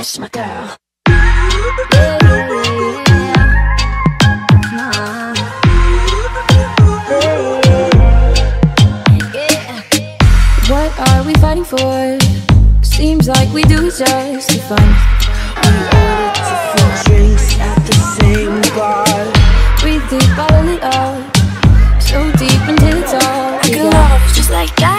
that's my girl. What are we fighting for? Seems like we do it just for fun. We ordered different drinks at the same bar. Breathe deep, bottle it up, so deep into the dark. I can love just like that.